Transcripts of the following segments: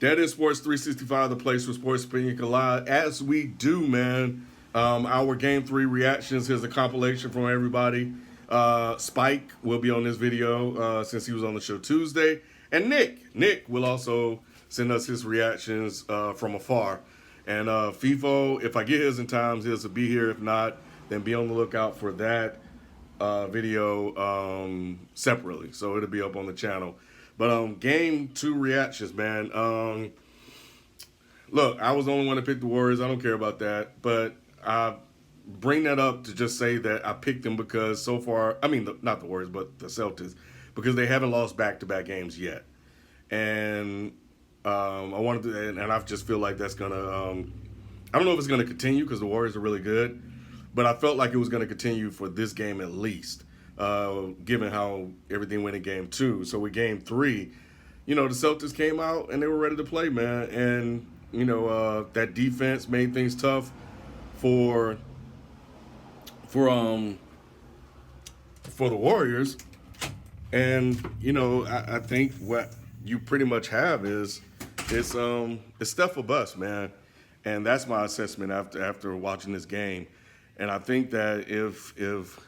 That is Sports 365, the place where sports opinion collide. As we do, man, our Game 3 reactions. Here's a compilation from everybody. Spike will be on this video since he was on the show Tuesday. And Nick will also send us his reactions from afar. And FIFO, if I get his in time, he'll be here. If not, then be on the lookout for that video separately. So it'll be up on the channel. But game 2 reactions, man. Look, I was the only one to pick the Warriors. I don't care about that. But I bring that up to just say that I picked them because so far, I mean, not the Warriors, but the Celtics, because they haven't lost back-to-back games yet. And I wanted to, and I just feel like that's going to, I don't know if it's going to continue because the Warriors are really good, but I felt like it was going to continue for this game at least. Given how everything went in game 2. So with game 3, the Celtics came out and they were ready to play, man. And, that defense made things tough for the Warriors. And, I think what you pretty much have is it's stuff or bust, man. And that's my assessment after watching this game. And I think that if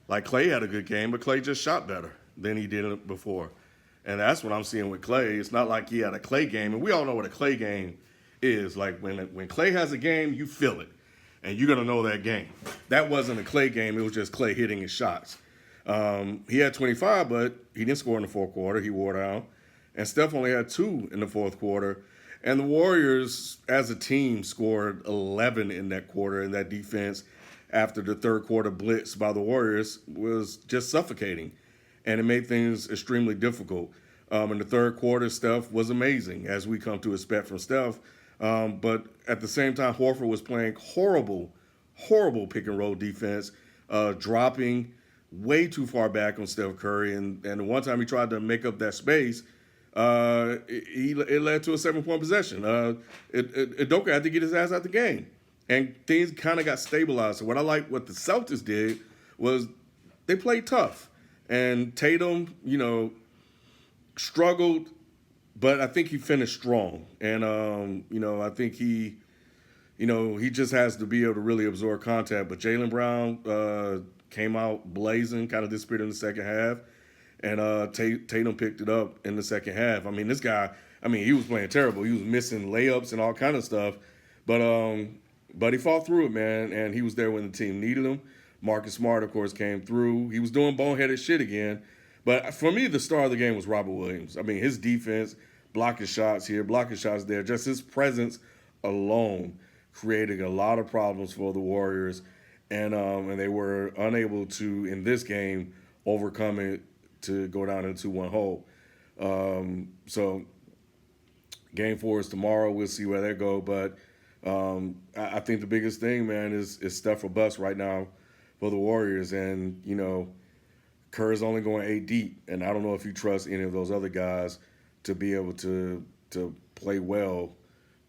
like Clay had a good game, but Clay just shot better than he did before. And that's what I'm seeing with Clay. It's not like he had a Clay game. And we all know what a Clay game is. Like when Clay has a game, you feel it. And you're going to know that game. That wasn't a Clay game. It was just Clay hitting his shots. He had 25, but he didn't score in the fourth quarter. He wore down. And Steph only had 2 in the fourth quarter. And the Warriors, as a team, scored 11 in that quarter. And that defense, after the third quarter blitz by the Warriors, was just suffocating. And it made things extremely difficult. In the third quarter, Steph was amazing, as we come to expect from Steph. But at the same time, Horford was playing horrible pick-and-roll defense, dropping way too far back on Steph Curry. And the one time he tried to make up that space, it led to a 7-point possession. Udoka had to get his ass out the game. And things kind of got stabilized. So what I like what the Celtics did was they played tough. And Tatum, struggled, but I think he finished strong. And, I think he just has to be able to really absorb contact. But Jaylen Brown came out blazing, kind of disappeared in the second half. And Tatum picked it up in the second half. I mean, this guy, he was playing terrible. He was missing layups and all kind of stuff. But he fought through it, man, and he was there when the team needed him. Marcus Smart, of course, came through. He was doing boneheaded shit again. But for me, the star of the game was Robert Williams. His defense, blocking shots here, blocking shots there. Just his presence alone created a lot of problems for the Warriors. And they were unable to, in this game, overcome it to go down in a 2-1 hole. So game 4 is tomorrow. We'll see where that go. But I think the biggest thing, man, is Steph or bust right now for the Warriors. And, Kerr's only going 8 deep. And I don't know if you trust any of those other guys to be able to play well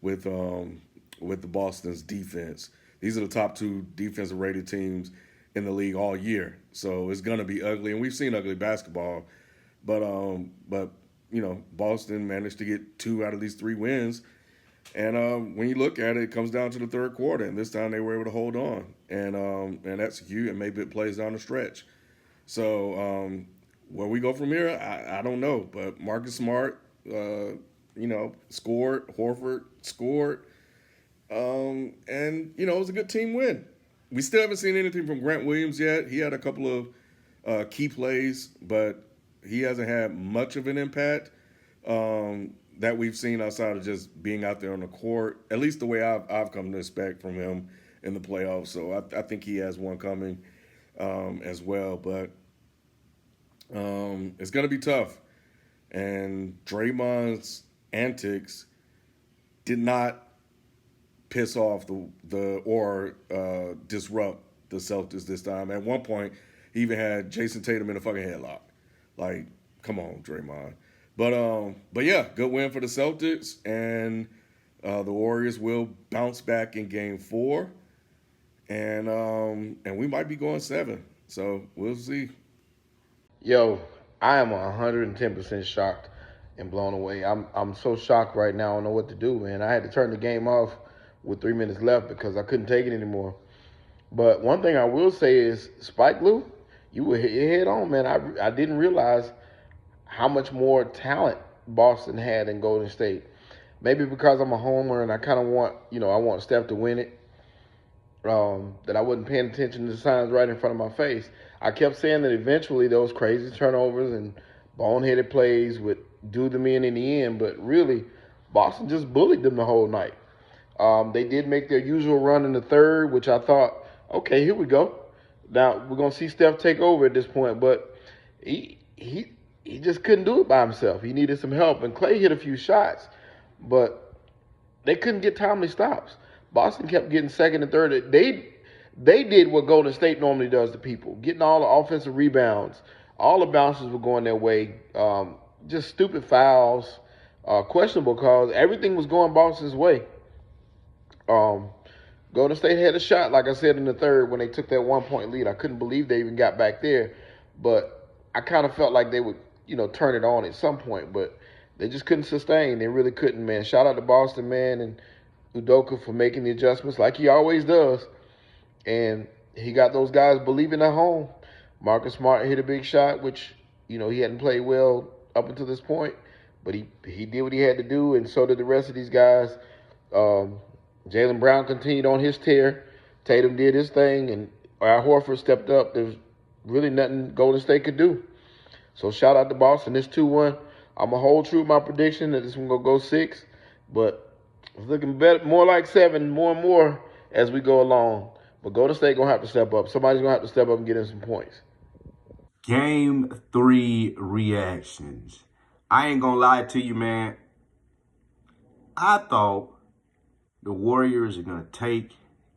with the Boston's defense. These are the top 2 defensive rated teams in the league all year. So it's going to be ugly. And we've seen ugly basketball. But Boston managed to get 2 out of these 3 wins. And when you look at it, it comes down to the third quarter, and this time they were able to hold on and execute, and maybe it plays down the stretch. So where we go from here, I don't know. But Marcus Smart, scored. Horford scored, and it was a good team win. We still haven't seen anything from Grant Williams yet. He had a couple of key plays, but he hasn't had much of an impact. That we've seen outside of just being out there on the court, at least the way I've come to expect from him in the playoffs. So I think he has one coming as well. But it's going to be tough. And Draymond's antics did not piss off or disrupt the Celtics this time. At one point, he even had Jason Tatum in a fucking headlock. Like, come on, Draymond. But yeah, good win for the Celtics, and the Warriors will bounce back in game 4, and we might be going 7. So we'll see. Yo, I am 110% shocked and blown away. I'm so shocked right now. I don't know what to do, man. I had to turn the game off with 3 minutes left because I couldn't take it anymore. But one thing I will say is, Spike Lou, you were head on, man. I didn't realize how much more talent Boston had than Golden State. Maybe because I'm a homer and I kind of want, I want Steph to win it. That I wasn't paying attention to the signs right in front of my face. I kept saying that eventually those crazy turnovers and boneheaded plays would do them in the end, but really, Boston just bullied them the whole night. They did make their usual run in the third, which I thought, okay, here we go. Now we're gonna see Steph take over at this point, but he just couldn't do it by himself. He needed some help, and Clay hit a few shots, but they couldn't get timely stops. Boston kept getting second and third. They did what Golden State normally does to people, getting all the offensive rebounds. All the bounces were going their way. Just stupid fouls, questionable calls. Everything was going Boston's way. Um, Golden State had a shot, like I said, in the third when they took that 1 point lead. I couldn't believe they even got back there, but I kind of felt like they would, turn it on at some point, but they just couldn't sustain. They really couldn't, man. Shout out to Boston, man, and Udoka for making the adjustments like he always does. And he got those guys believing at home. Marcus Smart hit a big shot, which, he hadn't played well up until this point, but he did what he had to do, and so did the rest of these guys. Um, Jaylen Brown continued on his tear. Tatum did his thing, and Al Horford stepped up. There's really nothing Golden State could do. So shout out to Boston. This 2-1. I'm going to hold true to my prediction that this one going to go 6, but it's looking better, more like 7, more and more as we go along. But Golden State going to have to step up. Somebody's going to have to step up and get in some points. Game 3 reactions. I ain't going to lie to you, man. I thought the Warriors are going to take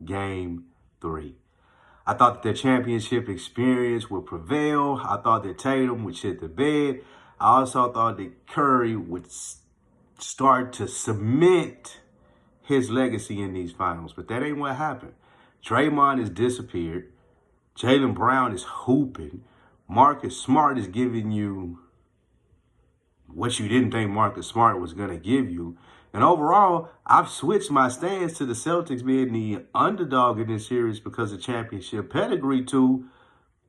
Game 3. I thought that their championship experience would prevail. I thought that Tatum would shit the bed. I also thought that Curry would start to cement his legacy in these finals. But that ain't what happened. Draymond has disappeared. Jaylen Brown is hooping. Marcus Smart is giving you what you didn't think Marcus Smart was going to give you. And overall, I've switched my stance to the Celtics being the underdog in this series because of championship pedigree to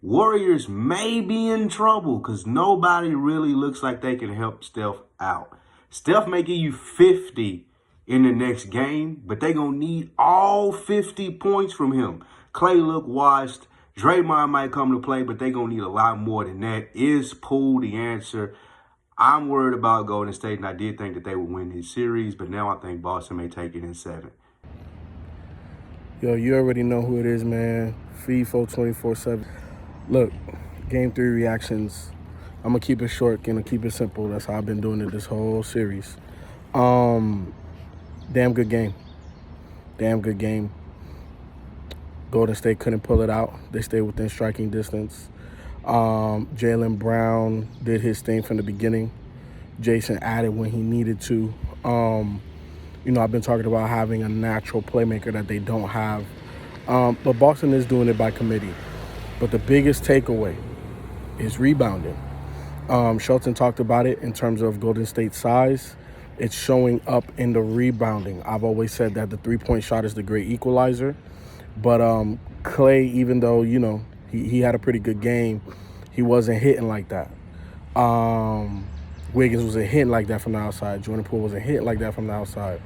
Warriors may be in trouble because nobody really looks like they can help Steph out. Steph may give you 50 in the next game, but they're going to need all 50 points from him. Clay looked washed. Draymond might come to play, but they're going to need a lot more than that. Is Poole the answer? I'm worried about Golden State, and I did think that they would win this series, but now I think Boston may take it in 7. Yo, you already know who it is, man. FIFO 24/7. Look, Game 3 reactions. I'm going to keep it short, going to keep it simple. That's how I've been doing it this whole series. Damn good game. Damn good game. Golden State couldn't pull it out. They stayed within striking distance. Jaylen Brown did his thing from the beginning. Jason added when he needed to. I've been talking about having a natural playmaker that they don't have. But Boston is doing it by committee. But the biggest takeaway is rebounding. Shelton talked about it in terms of Golden State's size. It's showing up in the rebounding. I've always said that the three-point shot is the great equalizer. But Clay, even though, he had a pretty good game, he wasn't hitting like that. Wiggins wasn't hitting like that from the outside. Jordan Poole wasn't hitting like that from the outside.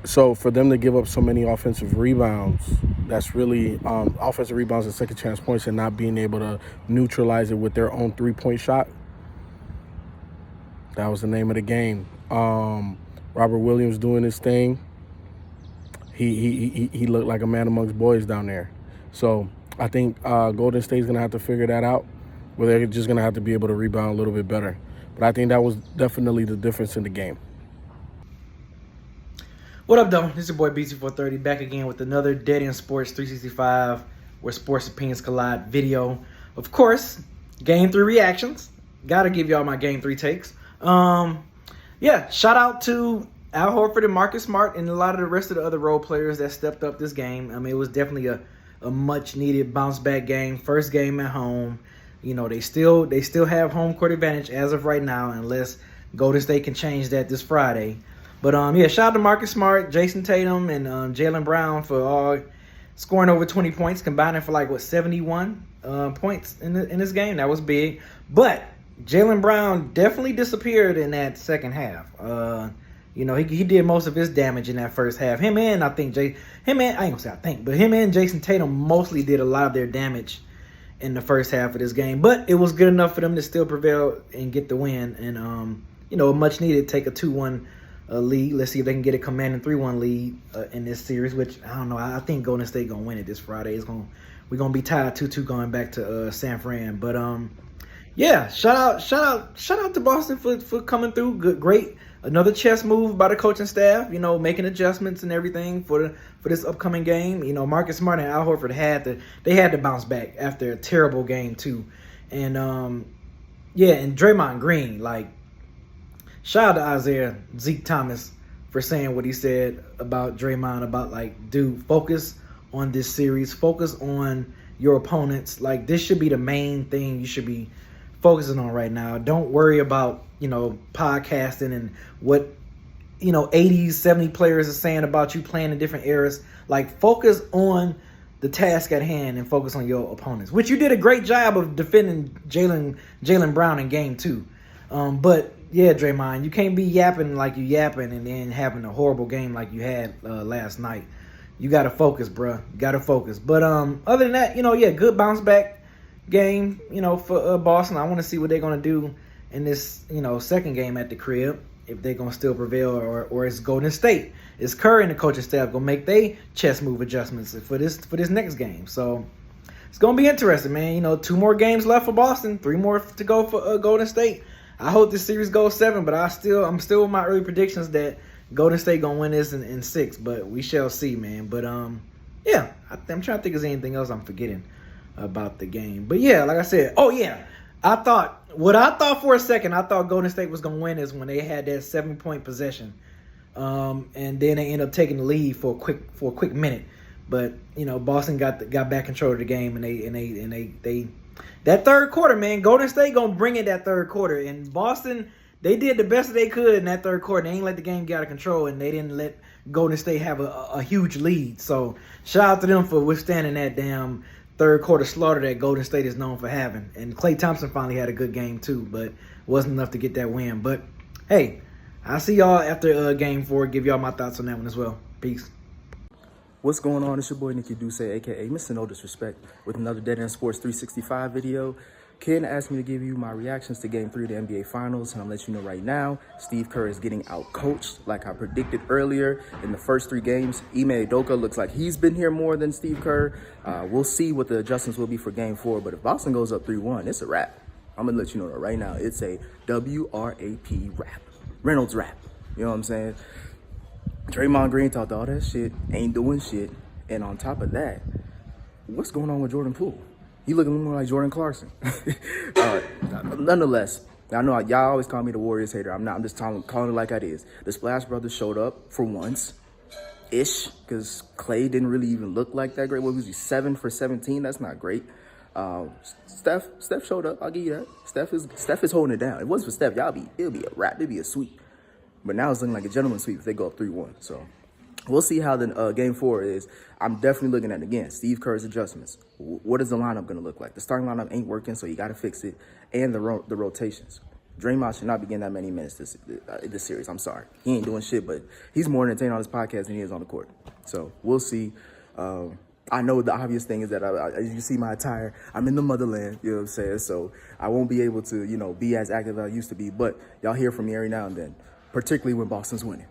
So for them to give up so many offensive rebounds, that's really offensive rebounds and second chance points and not being able to neutralize it with their own three-point shot, that was the name of the game. Robert Williams doing his thing. He looked like a man amongst boys down there. So I think Golden State's going to have to figure that out, where they're just going to have to be able to rebound a little bit better. But I think that was definitely the difference in the game. What up, though? This is your boy BT430 back again with another Dead End Sports 365 where sports opinions collide video. Of course, Game 3 reactions. Got to give y'all my Game 3 takes. Shout out to Al Horford and Marcus Smart and a lot of the rest of the other role players that stepped up this game. I mean, it was definitely a much-needed bounce-back game. First game at home. They still have home court advantage as of right now, unless Golden State can change that this Friday. But yeah, shout out to Marcus Smart, Jason Tatum, and Jaylen Brown for all scoring over 20 points, combining for 71 points in this game. That was big. But Jaylen Brown definitely disappeared in that second half. He did most of his damage in that first half. Him and Jason Tatum mostly did a lot of their damage in the first half of this game. But it was good enough for them to still prevail and get the win. And much needed take a 2-1 lead. Let's see if they can get a commanding 3-1 lead in this series, which I don't know. I think Golden State gonna win it this Friday. We're gonna be tied 2-2 going back to San Fran. But yeah, shout out to Boston for coming through. Good, great. Another chess move by the coaching staff, making adjustments and everything for this upcoming game. Marcus Smart and Al Horford had to bounce back after a terrible game too. And and Draymond Green, shout out to Isaiah Zeke Thomas for saying what he said about Draymond, about dude, focus on this series, focus on your opponents. This should be the main thing you should be focusing on right now. Don't worry about podcasting and what 80s 70 players are saying about you playing in different eras. Focus on the task at hand and focus on your opponents, which you did a great job of defending Jaylen Brown in game 2. But yeah, Draymond, you can't be yapping like you yapping and then having a horrible game like you had last night. You got to focus, bruh. You got to focus. But other than that, good bounce back game, for Boston. I want to see what they're going to do in this, second game at the crib, if they're going to still prevail or it's Golden State. It's Curry and the coaching staff going to make they chess move adjustments for this next game. So it's going to be interesting, man. 2 more games left for Boston, 3 more to go for Golden State. I hope this series goes 7, but I'm still with my early predictions that Golden State going to win this in 6, but we shall see, man. But yeah, I'm trying to think if there's anything else I'm forgetting about the game. But yeah, like I said, I thought for a second, I thought Golden State was going to win this when they had that 7-point possession. And then they end up taking the lead for a quick minute. But, Boston got back control of the game, and they that third quarter, man, Golden State going to bring it that third quarter. And Boston, they did the best they could in that third quarter. They ain't let the game get out of control, and they didn't let Golden State have a huge lead. So shout out to them for withstanding that damn third quarter slaughter that Golden State is known for having. And Klay Thompson finally had a good game too, but wasn't enough to get that win. But hey, I'll see y'all after game 4. Give y'all my thoughts on that one as well. Peace. What's going on? It's your boy Nicky Duce, aka Mr. No Disrespect, with another Dead End Sports 365 video. Ken asked me to give you my reactions to Game 3 of the NBA Finals, and I'm letting you know right now, Steve Kerr is getting out-coached like I predicted earlier in the first 3 games. Ime Udoka looks like he's been here more than Steve Kerr. We'll see what the adjustments will be for Game 4, but if Boston goes up 3-1, it's a wrap. I'm going to let you know that right now. It's a W-R-A-P wrap. Reynolds wrap. You know what I'm saying? Draymond Green talked all that shit, ain't doing shit, and on top of that, what's going on with Jordan Poole? He looking more like Jordan Clarkson. Nonetheless, I know y'all always call me the Warriors hater. I'm not. I'm just calling it like it is. The Splash Brothers showed up for once-ish, because Klay didn't really even look like that great. What was he, 7 for 17? That's not great. Steph showed up. I'll give you that. Steph is holding it down. If it wasn't for Steph, it'll be a wrap. It'll be a sweep. But now it's looking like a gentleman's sweep if they go up 3-1. So we'll see how the Game 4 is. I'm definitely looking at, again, Steve Kerr's adjustments. What is the lineup going to look like? The starting lineup ain't working, so you got to fix it. And the rotations. Draymond should not be getting that many minutes this series. I'm sorry. He ain't doing shit, but he's more entertaining on his podcast than he is on the court. So we'll see. I know the obvious thing is that, as you see my attire, I'm in the motherland, you know what I'm saying? So I won't be able to, be as active as I used to be. But y'all hear from me every now and then, particularly when Boston's winning.